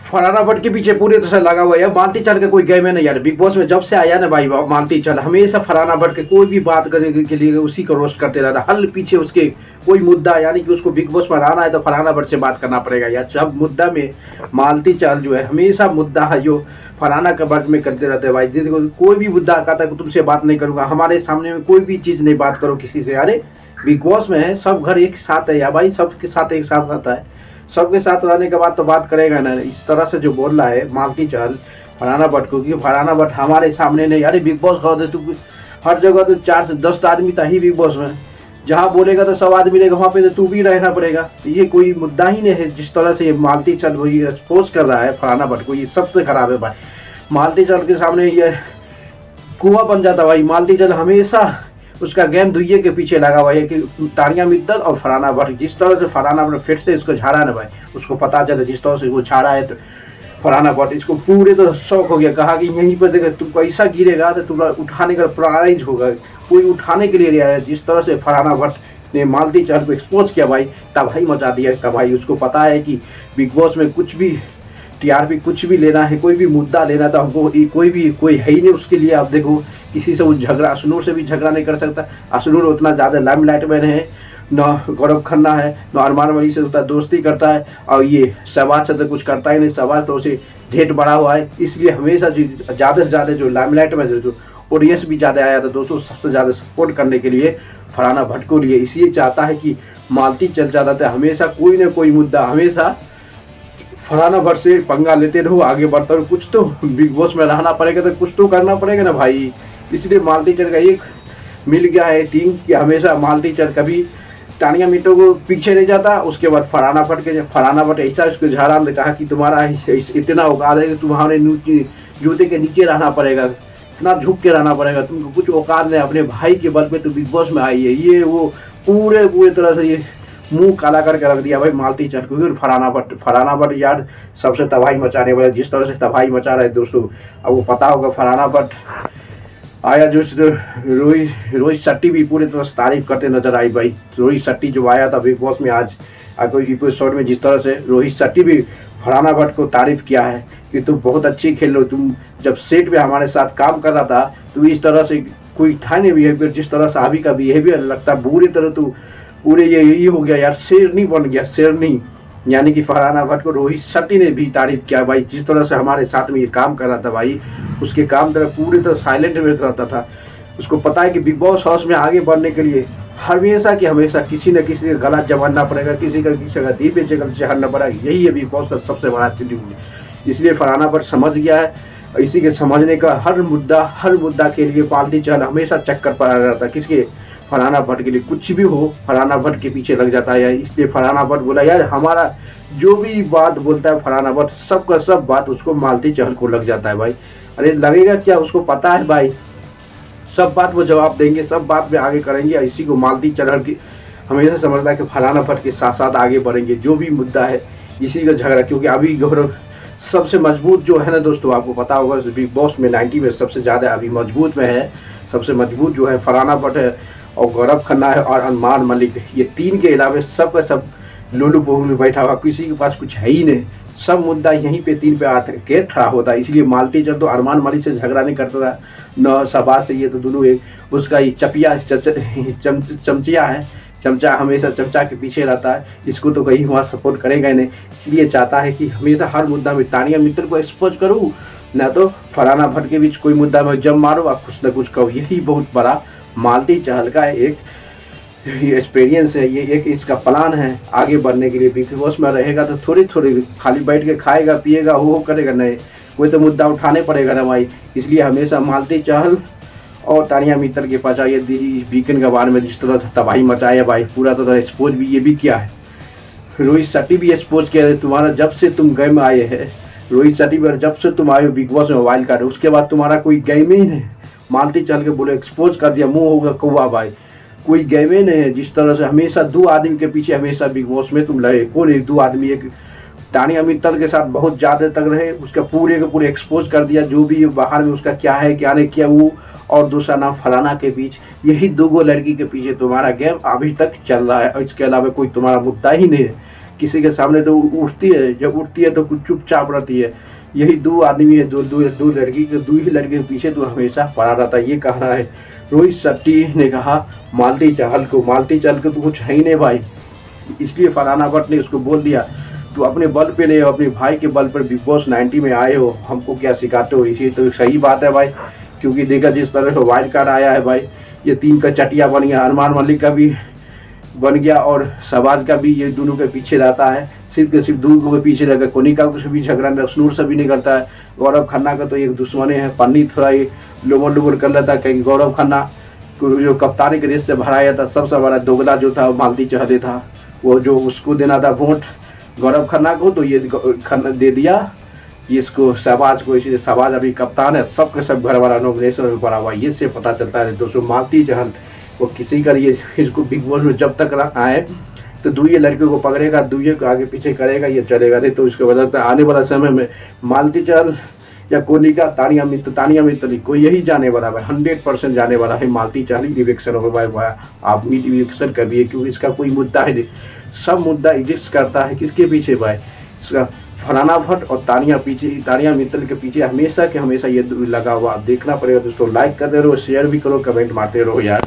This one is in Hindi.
फराना भट्ट के पीछे पूरी तरह से लगा हुआ है। मालती चल के कोई गेम है नहीं यार, बिग बॉस में जब से आया ना भाई मालती चल हमेशा फराना भट्ट के कोई भी बात करने के लिए उसी को रोस्ट करते रहता, हल पीछे उसके कोई मुद्दा, यानी कि उसको बिग बॉस में रहना है तो फराना भट्ट से बात करना पड़ेगा यार। सब मुद्दा में मालती चल जो है हमेशा मुद्दा है जो फराना के भट्ट में करते रहते हैं भाई। देखो कोई भी मुद्दा कहता है तुमसे बात नहीं करूंगा, हमारे सामने में कोई भी चीज़ नहीं बात करो किसी से। अरे बिग बॉस में है, सब घर एक साथ है यार भाई, सबके साथ एक साथ रहता है, सबके साथ रहने के बाद तो बात करेगा ना। इस तरह से जो बोल रहा है मालती चल फराना भट्ट को कि फराना भट्ट हमारे सामने नहीं, अरे बिग बॉस कहो तू हर जगह तो 4 से 10 आदमी था ही बिग बॉस में, जहाँ बोलेगा तो सब आदमी रहेगा, वहाँ पे तो तू भी रहना पड़ेगा। ये कोई मुद्दा ही नहीं है। जिस तरह से ये मालती चल वही एक्सपोज कर रहा है फराना भट्ट को, ये सबसे खराब है भाई। मालती चल के सामने ये कुआं बन जाता भाई। मालती चल हमेशा उसका गेम दुइये के पीछे लगा हुआ है कि तानिया मित्तल और फराना भट्ट। जिस तरह से फराना भट्ट फिर से इसको झाड़ा ना भाई, उसको पता चला जिस तरह से वो झाड़ा है तो फराना भट्ट इसको पूरे तो शौक हो गया, कहा कि यहीं पर देखा तू पैसा गिरेगा तो तुम उठाने का प्राइज होगा, कोई उठाने के लिए आया। जिस तरह से फराना भट्ट ने मालती चल को एक्सपोज किया भाई, तबाही मचा दिया तब भाई। उसको पता है कि बिग बॉस में कुछ भी टीआरपी कुछ भी लेना है, कोई भी मुद्दा लेना तो हमको कोई है ही नहीं उसके लिए। आप देखो किसी से वो झगड़ा, अशनूर से भी झगड़ा नहीं कर सकता। अशनूर उतना ज़्यादा लाइमलाइट में है, न गौरव खन्ना है, न अरमान मलिक से उतना दोस्ती करता है, और ये शहबाज से तो कुछ करता ही नहीं। शहबाज तो उसे ढेट बढ़ा हुआ है, इसलिए हमेशा ज़्यादा से ज़्यादा जो लाइमलाइट में जो ऑडियंस भी ज़्यादा आया था दोस्तों, सबसे ज़्यादा सपोर्ट करने के लिए फराना भट्ट को लिए। इसलिए चाहता है कि मालती चल जाता था हमेशा कोई ना कोई मुद्दा हमेशा फराना भट्ट से पंगा लेते रहो, आगे बढ़ता रहो। कुछ तो बिग बॉस में रहना पड़ेगा तो कुछ तो करना पड़ेगा ना भाई। इसलिए मालती चल का एक मिल गया है टीम कि हमेशा मालती चल कभी तानिया मित्तल को पीछे नहीं जाता। उसके बाद फराना भट्ट ऐसा उसको झाड़ा ने कहा कि तुम्हारा इतना औकात है कि तुम्हारे जूते के नीचे रहना पड़ेगा, इतना झुक के रहना पड़ेगा, तुमको कुछ औकात नहीं, अपने भाई के बल पे तो बिग बॉस में आई है। ये वो पूरे तरह से ये मुंह काला करके रख दिया भाई मालती चल को। फराना भट्ट यार सबसे तबाही मचाने वाला, जिस तरह से तबाही मचा रहे दोस्तों। अब वो पता होगा फराना भट्ट आया जो रोहित शेट्टी भी पूरी तरह से तारीफ करते नजर आई भाई। रोहित शेट्टी जो आया था बिग बॉस में आज कोई एपिसोड में, जिस तरह से रोहित शेट्टी भी फराना भट्ट को तारीफ किया है कि तुम बहुत अच्छी खेल लो, तुम जब सेट पे हमारे साथ काम कर रहा था तो इस तरह से कोई था नहीं बिहेवियर, जिस तरह से अभी का बिहेवियर लगता है बुरी तरह तू पूरे ये हो गया यार, शेरनी बन गया शेरनी। यानी कि फराना भट्ट को रोहित शेट्टी ने भी तारीफ किया भाई, जिस तरह से हमारे साथ में ये काम कर रहा था भाई, उसके काम तरह पूरी तरह साइलेंट में रहता था। उसको पता है कि बिग बॉस हाउस में आगे बढ़ने के लिए हमेशा किसी न किसी का गला जमाना पड़ेगा, किसी का दिल पे चढ़ना पड़ेगा। यही है बिग बॉस का सबसे बड़ा चुनौती। इसलिए फराना भट्ट समझ गया है, इसी के समझने का हर मुद्दा के लिए मालती चल हमेशा चक्कर पड़ा रहता है। किसके? फराना भट्ट के लिए। कुछ भी हो फराना भट्ट के पीछे लग जाता है यार। इसलिए फराना भट्ट बोला यार हमारा जो भी बात बोलता है फराना भट्ट सबका सब बात उसको मालती चहल को लग जाता है भाई। अरे लगेगा क्या, उसको पता है भाई सब बात वो जवाब देंगे, सब बात में आगे करेंगे। इसी को मालती चहल की हमेशा समझता है कि फराना भट्ट के साथ साथ आगे बढ़ेंगे, जो भी मुद्दा है इसी का झगड़ा। क्योंकि अभी गौरव सबसे मजबूत जो है ना दोस्तों, आपको पता होगा बिग बॉस में 90 में सबसे ज़्यादा अभी मजबूत में है, सबसे मजबूत जो है फराना भट्ट है और गौरव खन्ना है और अरमान मलिक। ये तीन के अलावा सब का सब लोलू बोलू में बैठा हुआ, किसी के पास कुछ है ही नहीं। सब मुद्दा यहीं पे 3 पे आके खड़ा होता है। इसलिए मालती चल तो अरमान मलिक से झगड़ा नहीं करता था न शहबाज से, ये तो दोनों एक उसका ही चमचिया है, चमचा हमेशा चमचा के पीछे रहता है। इसको तो कहीं वहाँ सपोर्ट करेगा ही नहीं। इसलिए चाहता है कि हमेशा हर मुद्दा में तानिया मित्तल को एक्सपोज करूँ, ना तो फराना भट्ट के बीच कोई मुद्दा में जब मारो आप कुछ ना कुछ कहो। यही बहुत बड़ा मालती चहल का एक एक्सपीरियंस है, ये एक इसका प्लान है आगे बढ़ने के लिए। बिग बॉस में रहेगा तो थोड़ी खाली बैठ के खाएगा पिएगा वो करेगा नहीं, कोई तो मुद्दा उठाने पड़ेगा ना भाई। इसलिए हमेशा मालती चहल और तानिया मित्तल के पास आइए। वीकेंड के बारे में जिस तरह से तबाही मचाया भाई, पूरा तो एक्सपोज भी ये भी किया है। रोहित शेट्टी भी एक्सपोज किया है तुम्हारा, जब से तुम गेम में आए हैं रोहित शेट्टी पर, जब से तुम आए हो बिग बॉस में वाइल्ड कार्ड, उसके बाद तुम्हारा कोई गेम ही नहीं। मालती चल के बोले एक्सपोज कर दिया, मुंह होगा कौवा भाई, कोई गेम ही नहीं है। जिस तरह से हमेशा 2 आदमी के पीछे हमेशा बिग बॉस में तुम लड़े, कौन एक 2 आदमी, एक तानिया मित्तल के साथ बहुत ज़्यादा तक रहे, उसका पूरे के पूरे एक्सपोज कर दिया जो भी बाहर में उसका क्या है क्या नहीं किया वो, और दूसरा नाम फलाना के बीच। यही 2 लड़की के पीछे तुम्हारा गेम अभी तक चल रहा है और इसके अलावा कोई तुम्हारा मुद्दा ही नहीं है। किसी के सामने तो उठती है, जब उठती है तो कुछ चुपचाप रहती है। यही दो आदमी है, दो लड़की के, दो ही लड़के के पीछे तो हमेशा पड़ा रहता है। ये कहना है रोहित शेट्टी ने कहा मालती चाहल को तो कुछ है ही नहीं भाई, इसलिए फरहाना भट्ट ने उसको बोल दिया तो अपने बल पे नहीं, अपने भाई के बल पर बिग बॉस 90 में आए हो, हमको क्या सिखाते हो। इसी तो सही बात है भाई, क्योंकि देखा जिस तरह से वाइल्ड कार्ड आया है भाई, ये टीम का चटिया बन गया। अरमान मलिक का भी बन गया और शहबाज का भी, ये दोनों के पीछे रहता है, सिर्फ के सिर्फ दूर के पीछे रहकर। कोनिका से भी झगड़ा नहीं, स्नूर से भी नहीं करता है। गौरव खन्ना का तो एक दुश्मन है, पन्नी थोड़ा ये लोमड़ लुमड़ कर लेता है, क्योंकि गौरव खन्ना को जो कप्तानी के रेस से भराया था, सबसे बड़ा दोगला जो था मालती चाहते था, वो जो उसको देना था वोट गौरव खन्ना को, तो ये खन्ना दे दिया इसको शहबाज को, इसलिए शहबाज अभी कप्तान है। सबके सब घर वाला नॉमिनेशन में पड़ा हुआ, ये से पता चलता है दोस्तों मालती चाहल वो किसी का ये इसको बिग बॉस में जब तक आए तो दुए लड़के को पकड़ेगा, दुए को आगे पीछे करेगा, ये चलेगा नहीं। तो इसके वजह से आने वाला समय में मालती चाहल या कोनिका, तानिया मित्तल को यही जाने वाला है, 100% जाने वाला है। मालती चाहल इलेक्शन हो भाई, आप इलेक्शन कभी है, क्योंकि इसका कोई मुद्दा है नहीं। सब मुद्दा एग्जिस्ट करता है किसके पीछे भाई, इसका फरहाना भट्ट और तानिया मित्तल के पीछे हमेशा के हमेशा ये लगा हुआ। आप देखना पड़ेगा दोस्तों, लाइक करते रहो, शेयर भी करो, कमेंट मारते रहो यार।